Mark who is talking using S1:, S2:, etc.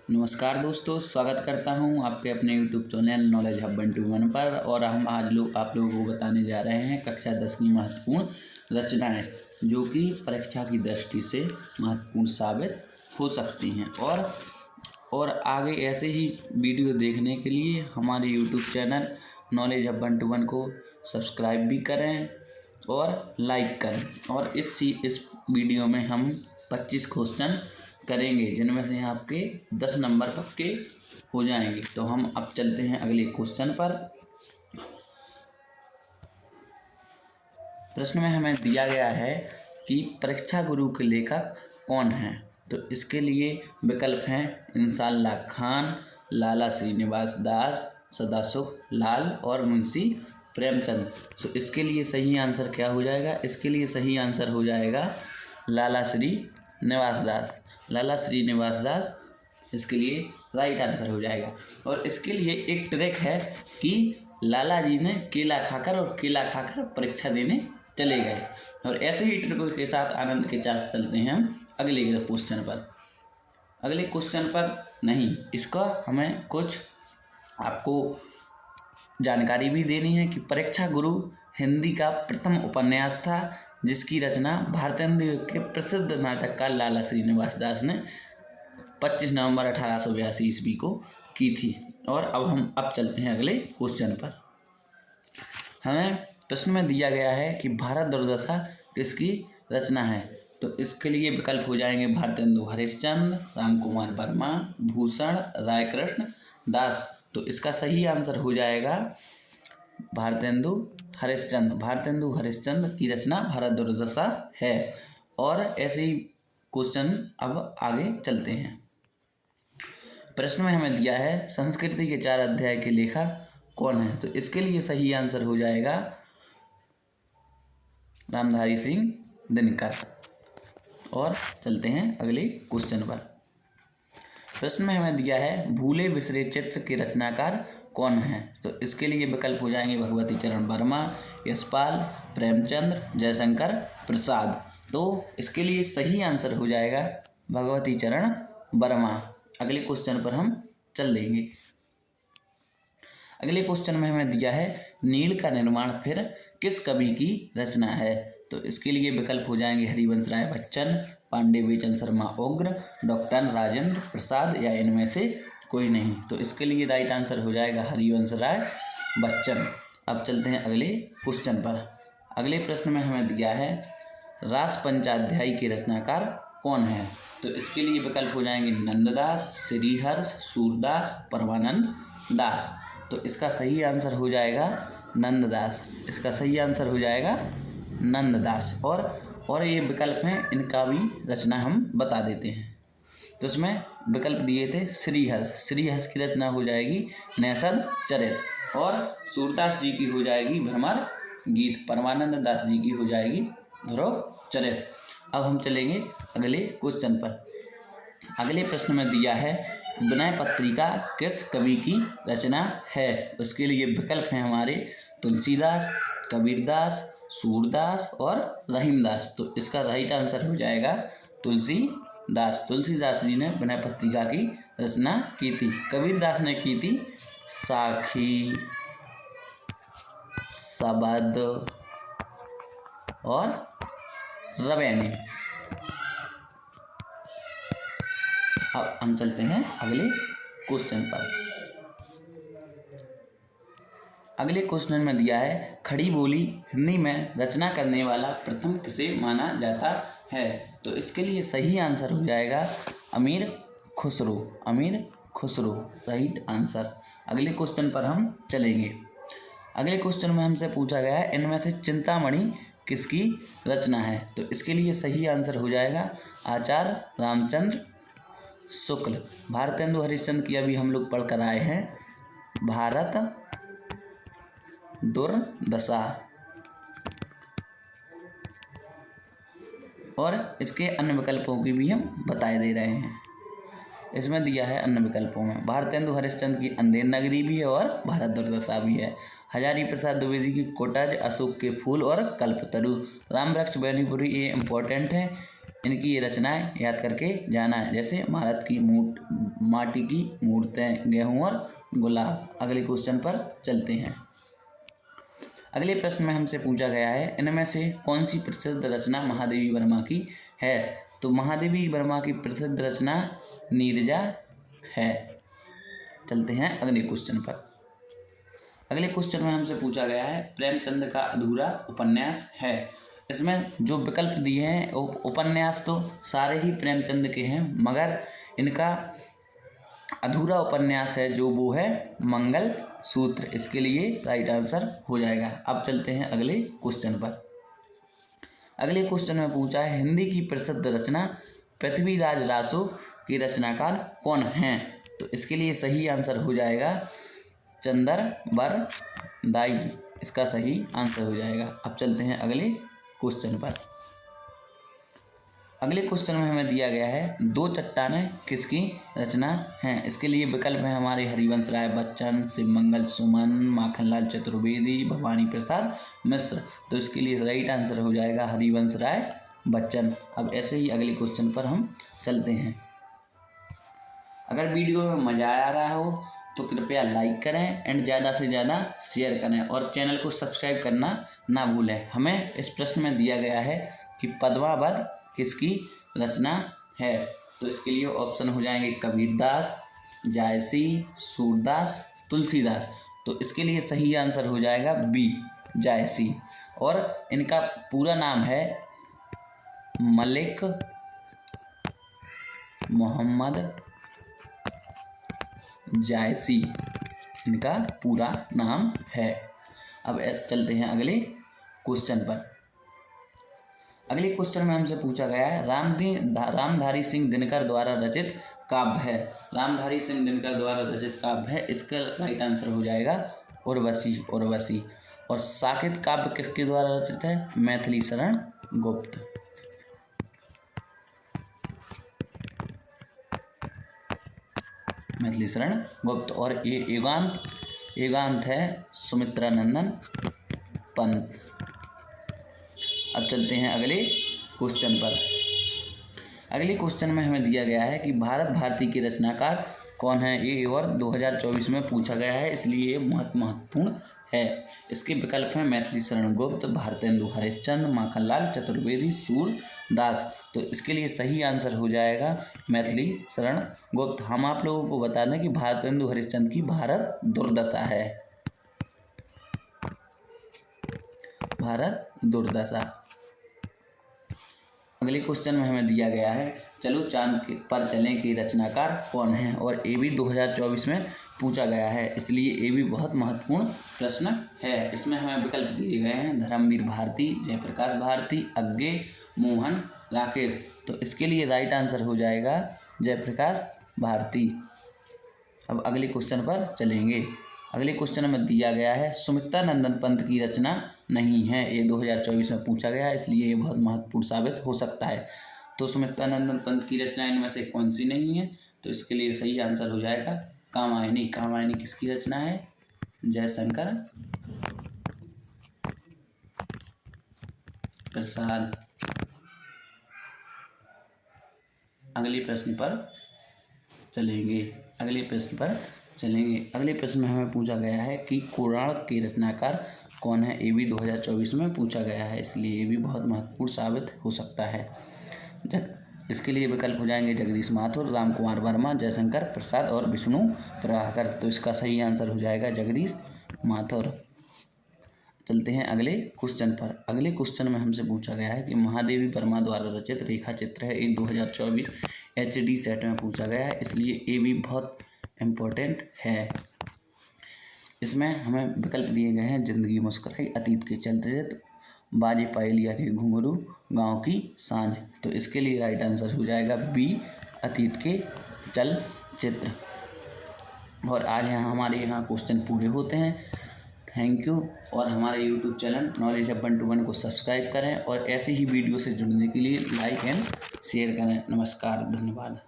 S1: नमस्कार दोस्तों, स्वागत करता हूं आपके अपने YouTube चैनल नॉलेज हब 121 पर। और हम आज आप लोगों को बताने जा रहे हैं कक्षा 10 की महत्वपूर्ण रचनाएं जो कि परीक्षा की दृष्टि से महत्वपूर्ण साबित हो सकती हैं। और आगे ऐसे ही वीडियो देखने के लिए हमारे YouTube चैनल नॉलेज हब 121 को सब्सक्राइब भी करें और लाइक करें। और इस वीडियो में हम 25 क्वेश्चन करेंगे जिनमें से आपके 10 नंबर पक्के हो जाएंगे। तो हम अब चलते हैं अगले क्वेश्चन पर। प्रश्न में हमें दिया गया है कि परीक्षा गुरु के लेखक कौन हैं। तो इसके लिए विकल्प हैं इंसाल्लाह खान, लाला श्रीनिवास दास, सदासुख लाल और मुंशी प्रेमचंद। तो इसके लिए सही आंसर क्या हो जाएगा? इसके लिए सही आंसर हो जाएगा लाला श्रीनिवास दास। लाला श्रीनिवास दास इसके लिए राइट आंसर हो जाएगा। और इसके लिए एक ट्रिक है कि लाला जी ने केला खाकर परीक्षा देने चले गए। और ऐसे ही ट्रिकों के साथ आनंद के साथ चलते हैं हम अगले क्वेश्चन पर। अगले क्वेश्चन पर नहीं, इसका हमें कुछ आपको जानकारी भी देनी है कि परीक्षा गुरु हिंदी का प्रथम उपन्यास था जिसकी रचना भारतेंदु के प्रसिद्ध नाटककार लाला श्रीनिवास दास ने 25 नवंबर 1882 ईस्वी को की थी। और अब चलते हैं अगले क्वेश्चन पर। हमें प्रश्न में दिया गया है कि भारत दुर्दशा किसकी रचना है। तो इसके लिए विकल्प हो जाएंगे भारतेंदु हरिश्चंद्र, रामकुमार वर्मा, भूषण रायकृष्ण दास। तो इसका सही आंसर हो जाएगा भारतेंदु हरिश्चंद्र की रचना भारत दुर्दशा है। और ऐसे ही क्वेश्चन अब आगे चलते हैं। प्रश्न में हमें दिया है संस्कृति के 4 अध्याय के लेखक कौन है। तो इसके लिए सही आंसर हो जाएगा रामधारी सिंह दिनकर। और चलते हैं अगले क्वेश्चन पर। प्रश्न में हमें दिया है भूले बिसरे चित्र के रचनाकार कौन है। तो इसके लिए विकल्प हो जाएंगे भगवती चरण वर्मा, यशपाल, प्रेमचंद्र, जयशंकर प्रसाद। तो इसके लिए सही आंसर हो जाएगा भगवती चरण वर्मा। अगले क्वेश्चन पर हम चल लेंगे। अगले क्वेश्चन में हमें दिया है नील का निर्माण फिर किस कवि की रचना है। तो इसके लिए विकल्प हो जाएंगे हरिवंश राय बच्चन, पांडे बेचन शर्मा उग्र, डॉक्टर राजेंद्र प्रसाद या इनमें से कोई नहीं। तो इसके लिए राइट आंसर हो जाएगा हरिवंश राय बच्चन। अब चलते हैं अगले क्वेश्चन पर। अगले प्रश्न में हमें दिया है रास पंचाध्यायी के रचनाकार कौन है। तो इसके लिए विकल्प हो जाएंगे नंददास, श्रीहर्ष, सूरदास, परमानंद दास। तो इसका सही आंसर हो जाएगा नंददास। इसका सही आंसर हो जाएगा नंददास। और ये विकल्प हैं, इनका भी रचना हम बता देते हैं। तो इसमें विकल्प दिए थे श्रीहर्ष की रचना हो जाएगी नैषद चरित, और सूरदास जी की हो जाएगी भ्रमर गीत, परमानंद दास जी की हो जाएगी ध्रुव चरित। अब हम चलेंगे अगले क्वेश्चन पर। अगले प्रश्न में दिया है विनय पत्रिका किस कवि की रचना है। उसके लिए विकल्प हैं हमारे तुलसीदास, कबीरदास, सूरदास और रहीमदास। तो इसका राइट आंसर हो जाएगा तुलसीदास जी ने विनय पत्रिका की रचना की थी। कबीरदास ने की थी साखी, सबद और रवैनी। अब हम चलते हैं अगले क्वेश्चन पर। अगले क्वेश्चन में दिया है खड़ी बोली हिंदी में रचना करने वाला प्रथम किसे माना जाता है। तो इसके लिए सही आंसर हो जाएगा अमीर खुसरो राइट आंसर। अगले क्वेश्चन पर हम चलेंगे। अगले क्वेश्चन में हमसे पूछा गया है इनमें से चिंतामणि किसकी रचना है। तो इसके लिए सही आंसर हो जाएगा आचार्य रामचंद्र शुक्ल। भारतेंदु हरिश्चंद्र की अभी हम लोग पढ़ कर आए हैं भारत दुर्दशा। और इसके अन्य विकल्पों की भी हम बताए दे रहे हैं। इसमें दिया है अन्य विकल्पों में भारतेंदु हरिश्चंद्र की अंधेर नगरी भी है और भारत दुर्दशा भी है। हजारी प्रसाद द्विवेदी की कोटज, अशोक के फूल और कल्पतरु। राम वृक्ष बैनीपुरी ये इम्पोर्टेंट है। इनकी ये रचनाएं याद करके जाना है, जैसे भारत की माटी की मूर्तें, गेहूं और गुलाब। अगले क्वेश्चन पर चलते हैं। अगले प्रश्न में हमसे पूछा गया है, इनमें से कौन सी प्रसिद्ध रचना महादेवी वर्मा की है? तो महादेवी वर्मा की प्रसिद्ध रचना नीरजा है। चलते हैं अगले क्वेश्चन पर। अगले क्वेश्चन में हमसे पूछा गया है, प्रेमचंद का अधूरा उपन्यास है। इसमें जो विकल्प दिए हैं, उपन्यास तो सारे ही प्रेमचंद के हैं, मगर इनका अधूरा उपन्यास है जो वो है मंगल सूत्र। इसके लिए राइट आंसर हो जाएगा। अब चलते हैं अगले क्वेश्चन पर। अगले क्वेश्चन में पूछा है, हिंदी की प्रसिद्ध रचना पृथ्वीराज रासो के रचनाकार कौन हैं? तो इसके लिए सही आंसर हो जाएगा चंदरबरदाई। इसका सही आंसर हो जाएगा। अब चलते हैं अगले क्वेश्चन पर। अगले क्वेश्चन में हमें दिया गया है, दो चट्टानें किसकी रचना हैं? इसके लिए विकल्प है हमारे हरिवंश राय बच्चन, शिवमंगल सुमन, माखनलाल चतुर्वेदी, भवानी प्रसाद मिश्र। तो इसके लिए राइट आंसर हो जाएगा हरिवंश राय बच्चन। अब ऐसे ही अगले क्वेश्चन पर हम चलते हैं। अगर वीडियो में मज़ा आ रहा हो तो कृपया लाइक करें एंड ज़्यादा से ज़्यादा शेयर करें और चैनल को सब्सक्राइब करना ना भूलें। हमें इस प्रश्न में दिया गया है कि पद्मावत किसकी रचना है? तो इसके लिए ऑप्शन हो जाएंगे कबीरदास, जायसी, सूरदास, तुलसीदास। तो इसके लिए सही आंसर हो जाएगा बी, जायसी। और इनका पूरा नाम है मलिक मोहम्मद जायसी, इनका पूरा नाम है। अब चलते हैं अगले क्वेश्चन पर। अगले क्वेश्चन में हमसे पूछा गया है, रामधारी सिंह दिनकर द्वारा रचित काव्य है। रामधारी सिंह दिनकर द्वारा रचित काव्य है, इसका राइट आंसर हो जाएगा उर्वशी। और साकेत काव्य किसके द्वारा रचित है? मैथिली शरण गुप्त। मैथिली शरण गुप्त। और ये युगांत है सुमित्रा नंदन पंत। अब चलते हैं अगले क्वेश्चन पर। अगले क्वेश्चन में हमें दिया गया है कि भारत भारती के रचनाकार कौन है? ये और 2024 में पूछा गया है, इसलिए ये महत्वपूर्ण है। इसके विकल्प हैं मैथिली शरण गुप्त, भारतेंदु हरिश्चंद्र, माखनलाल चतुर्वेदी, सूरदास। तो इसके लिए सही आंसर हो जाएगा मैथिली शरण गुप्त। हम आप लोगों को बता दें कि भारतेंदु हरिश्चंद्र की भारत दुर्दशा है, भारत दुर्दशा। अगले क्वेश्चन में हमें दिया गया है, चलो चांद पर चलें के रचनाकार कौन है? और ये भी 2024 में पूछा गया है, इसलिए ये भी बहुत महत्वपूर्ण प्रश्न है। इसमें हमें विकल्प दिए गए हैं धर्मवीर भारती, जयप्रकाश भारती, अज्ञे, मोहन राकेश। तो इसके लिए राइट आंसर हो जाएगा जयप्रकाश भारती। अब अगले क्वेश्चन पर चलेंगे। अगले क्वेश्चन में दिया गया है, सुमित्रा नंदन पंत की रचना नहीं है। ये 2024 में पूछा गया है, इसलिए ये बहुत महत्वपूर्ण साबित हो सकता है। तो सुमित्रा नंदन पंत की रचना इनमें से कौन सी नहीं है? तो इसके लिए सही आंसर हो जाएगा कामायनी। कामायनी किसकी रचना है? जयशंकर प्रसाद। अगले प्रश्न पर चलेंगे। अगले प्रश्न में हमें पूछा गया है कि कोणार्क के रचनाकार कौन है? ये भी 2024 में पूछा गया है, इसलिए ये भी बहुत महत्वपूर्ण साबित हो सकता है। इसके लिए विकल्प हो जाएंगे जगदीश माथुर, राम कुमार वर्मा, जयशंकर प्रसाद और विष्णु प्रभाकर। तो इसका सही आंसर हो जाएगा जगदीश माथुर। चलते हैं अगले क्वेश्चन पर। अगले क्वेश्चन में हमसे पूछा गया है कि महादेवी वर्मा द्वारा रचित रेखा चित्र है। ये 2024 HD सेट में पूछा गया है, इसलिए ये भी बहुत इम्पोर्टेंट है। इसमें हमें विकल्प दिए गए हैं जिंदगी मुस्कुराई, अतीत के चलचित्र, बाजे पायलिया के घुंघरू, गांव की सांझ। तो इसके लिए राइट आंसर हो जाएगा बी, अतीत के चलचित्र। और आज हमारे यहाँ क्वेश्चन पूरे होते हैं। Thank you. और हमारे YouTube channel knowledge hub 1 to 1 को सब्सक्राइब करें और ऐसे ही वीडियो से जुड़ने के लिए लाइक एंड शेयर करें। नमस्कार, धन्यवाद।